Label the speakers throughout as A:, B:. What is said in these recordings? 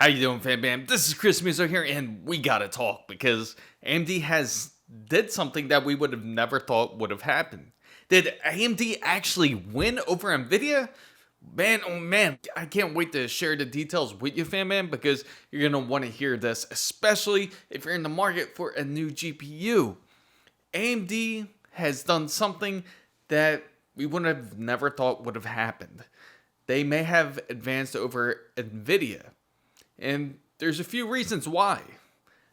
A: How you doing, fam bam? This is Chris Musso here, and we gotta talk because AMD has did something that we would have never thought would have happened. Did AMD actually win over Nvidia? Man, oh man, I can't wait to share the details with you, fam bam, because you're gonna want to hear this, especially if you're in the market for a new GPU. AMD has done something that we would have never thought would have happened. They may have advanced over Nvidia. And there's a few reasons why.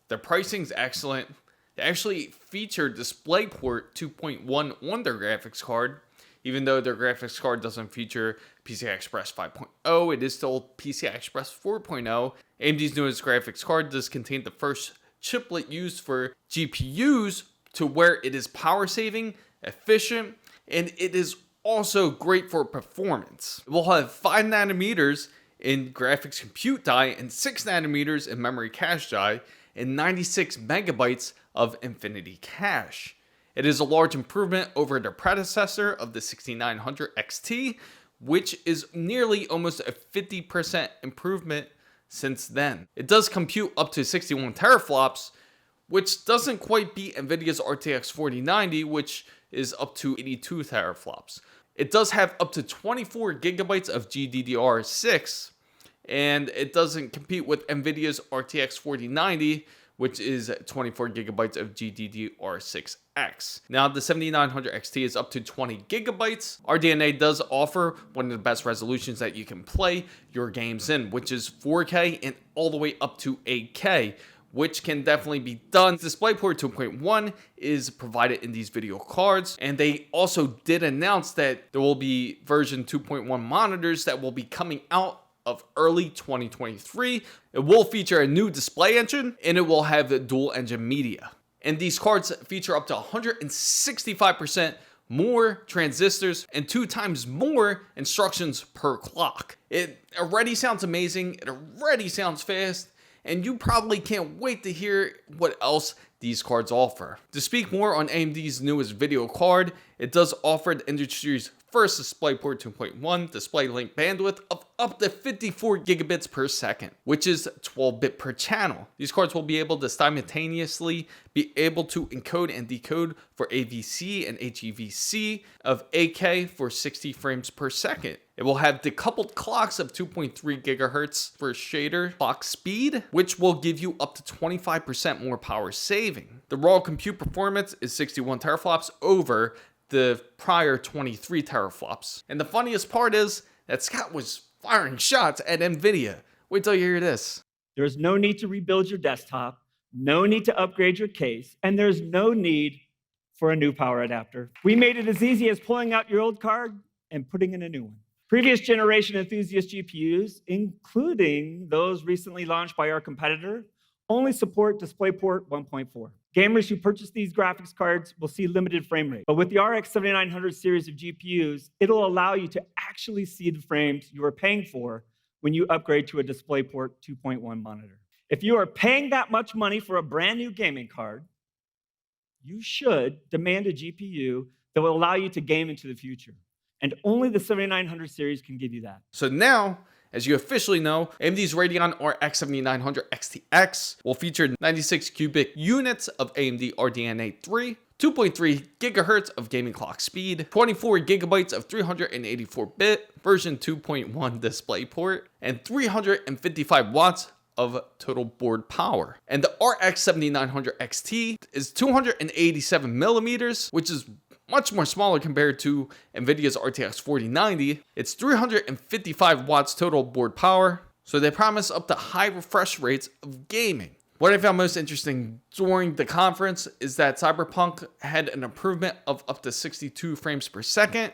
A: Their pricing's excellent. They actually feature DisplayPort 2.1 on their graphics card. Even though their graphics card doesn't feature PCI Express 5.0, it is still PCI Express 4.0. AMD's newest graphics card does contain the first chiplet used for GPUs to where it is power saving, efficient, and it is also great for performance. It will have 5 nanometers in graphics compute die and 6 nanometers in memory cache die and 96 megabytes of infinity cache. It is a large improvement over the predecessor of the 6900 XT, which is nearly almost a 50% improvement since then. It does compute up to 61 teraflops, which doesn't quite beat Nvidia's RTX 4090, which is up to 82 teraflops. It does have up to 24 gigabytes of GDDR6, and it doesn't compete with Nvidia's RTX 4090, which is 24 gigabytes of GDDR6X. Now, the 7900 XT is up to 20 gigabytes. RDNA does offer one of the best resolutions that you can play your games in, which is 4K and all the way up to 8K. Which can definitely be done. DisplayPort 2.1 is provided in these video cards, and they also did announce that there will be version 2.1 monitors that will be coming out of early 2023. It will feature a new display engine, and it will have the dual engine media. And these cards feature up to 165% more transistors and 2 times more instructions per clock. It already sounds amazing. It already sounds fast. And you probably can't wait to hear what else these cards offer. To speak more on AMD's newest video card, it does offer the industry's first DisplayPort 2.1 display link bandwidth of up to 54 gigabits per second, which is 12-bit per channel. These cards will be able to simultaneously be able to encode and decode for AVC and HEVC of 8K for 60 frames per second. It will have decoupled clocks of 2.3 gigahertz for shader clock speed, which will give you up to 25% more power saving. The raw compute performance is 61 teraflops over the prior 23 teraflops. And the funniest part is that Scott was firing shots at Nvidia. Wait till you hear this.
B: There's no need to rebuild your desktop, no need to upgrade your case, and there's no need for a new power adapter. We made it as easy as pulling out your old card and putting in a new one. Previous generation enthusiast GPUs, including those recently launched by our competitor, only support DisplayPort 1.4. Gamers who purchase these graphics cards will see limited frame rate. But with the RX 7900 series of GPUs, it'll allow you to actually see the frames you are paying for when you upgrade to a DisplayPort 2.1 monitor. If you are paying that much money for a brand new gaming card, you should demand a GPU that will allow you to game into the future. And only the 7900 series can give you that.
A: So now, as you officially know, AMD's Radeon RX 7900 Xtx will feature 96 cubic units of AMD RDNA 3, 2.3 gigahertz of gaming clock speed, 24 gigabytes of 384-bit version 2.1 DisplayPort, and 355 watts of total board power. And the RX 7900 XT is 287 millimeters, which is much more smaller compared to Nvidia's RTX 4090. It's 355 watts total board power, so they promise up to high refresh rates of gaming. What I found most interesting during the conference is that Cyberpunk had an improvement of up to 62 frames per second,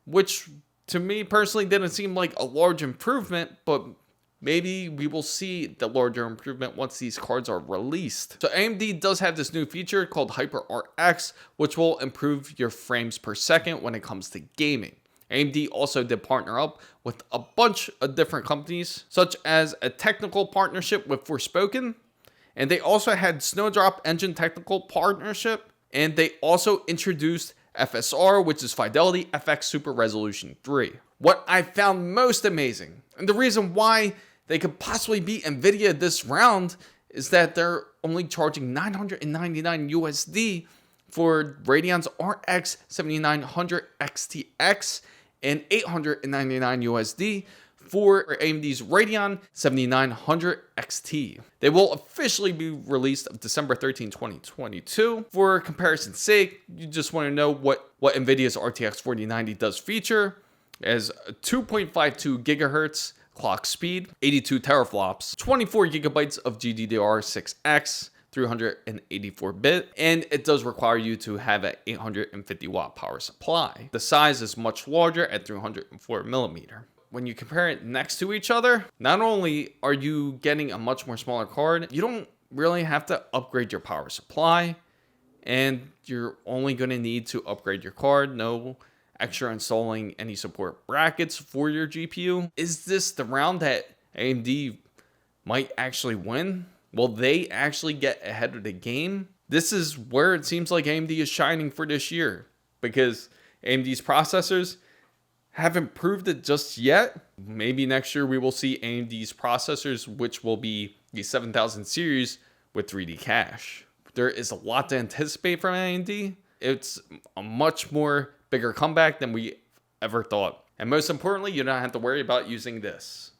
A: which to me personally didn't seem like a large improvement, but maybe we will see the larger improvement once these cards are released. So AMD does have this new feature called Hyper RX, which will improve your frames per second when it comes to gaming. AMD also did partner up with a bunch of different companies, such as a technical partnership with Forspoken, and they also had Snowdrop Engine technical partnership, and they also introduced FSR, which is Fidelity FX Super Resolution 3. What I found most amazing, and the reason why they could possibly beat Nvidia this round is that they're only charging $999 USD for Radeon's RX 7900 XTX and $899 USD for AMD's Radeon 7900 XT. They will officially be released of December 13, 2022. For comparison's sake, you just want to know what Nvidia's RTX 4090 does feature as a 2.52 gigahertz clock speed, 82 teraflops, 24 gigabytes of GDDR6X, 384-bit, and it does require you to have an 850 watt power supply. The size is much larger at 304 millimeter. When you compare it next to each other, not only are you getting a much more smaller card, you don't really have to upgrade your power supply, and you're only going to need to upgrade your card. No extra installing any support brackets for your GPU. Is this the round that AMD might actually win? Will they actually get ahead of the game? This is where it seems like AMD is shining for this year, because AMD's processors haven't proved it just yet. Maybe next year we will see AMD's processors, which will be the 7000 series with 3D cache. There is a lot to anticipate from AMD. It's a much more bigger comeback than we ever thought. And most importantly, you don't have to worry about using this.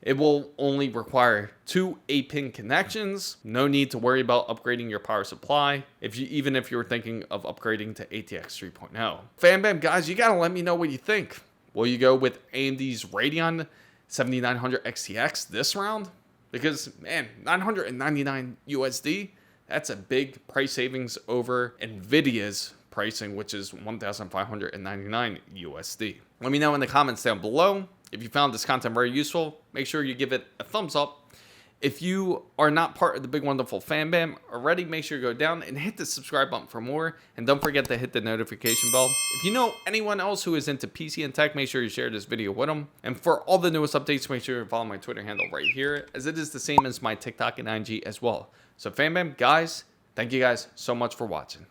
A: It will only require 2 8-pin connections. No need to worry about upgrading your power supply, even if you're thinking of upgrading to ATX 3.0. FanBam guys, you gotta let me know what you think. Will you go with AMD's Radeon 7900 XTX this round? Because, man, $999 USD, that's a big price savings over Nvidia's pricing, which is $1,599 USD. Let me know in the comments down below. If you found this content very useful, make sure you give it a thumbs up. If you are not part of the Big Wonderful FanBam already, make sure you go down and hit the subscribe button for more. And don't forget to hit the notification bell. If you know anyone else who is into PC and tech, make sure you share this video with them. And for all the newest updates, make sure you follow my Twitter handle right here, as it is the same as my TikTok and IG as well. So FanBam, guys, thank you guys so much for watching.